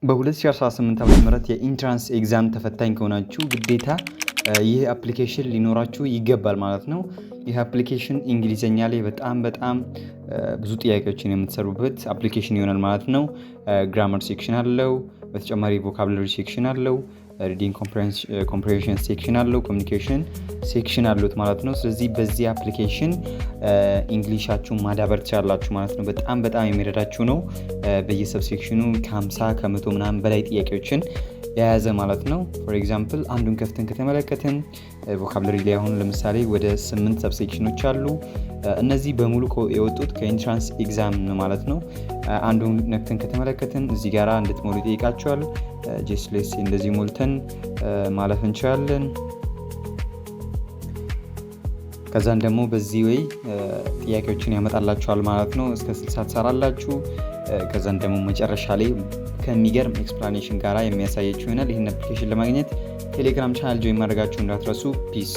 በ2018 ዓ.ም የኢንትራንስ ኤግዛም ተፈታኝ ከሆናችሁ ግዴታ ይህ አፕሊኬሽን ሊኖራችሁ ይገባል ማለት ነው። ይህ አፕሊኬሽን እንግሊዘኛ ላይ በጣም ብዙ ጥያቄዎችን የምትሰሩበት አፕሊኬሽን ይሆናል ማለት ነው። ግራመር ሴክሽን አለው፣ በተጨማሪ ቮካብላሪ ሴክሽን አለው፣ ሪዲንግ ኮምፕሬንሽን ሴክሽን አለው፣ ኮሚኒኬሽን ሴክሽን አሉት ማለት ነው። ስለዚህ በዚህ አፕሊኬሽን እንግሊሻችሁን ማዳበር ትችላላችሁ ማለት ነው። በጣም የሚረዳችሁ ነው። በየሰብሴክሽኑ ከ50 ከ100 ምናምን በላይ ጥያቄዎችን የያዘ ማለት ነው። ፎር ኤግዛምፕል አንዱን ከፍተን ከተመለከትን ቮካብላሪ ላይ አሁን ለምሳሌ ወደ 8 ሰብሴክሽኖች አሉ። እነዚህ በሙሉ የወጡት ከኢንትራንስ ኤግዛም ማለት ነው። አንዱን ነክተን ከተመለከትን እዚህ ጋራ እንድትሞሉ ይጠይቃቸዋል። ጄስሌስ እንደዚህ ሞልተን ማለፍ እንችላለን። ከዛን ደግሞ በዚህ ወይ ጥያቄዎችን ያመጣላችኋል ማለት ነው። እስከ 60 ትሰራላችሁ። ከዛን ደግሞ መጨረሻ ላይ ከሚገርም ኤክስፕላኔሽን ጋራ የሚያሳያችሁ ይሆናል። ይህን አፕሊኬሽን ለማግኘት ቴሌግራም ቻናል ጆይን ማድረጋችሁ እንዳትረሱ። ፒስ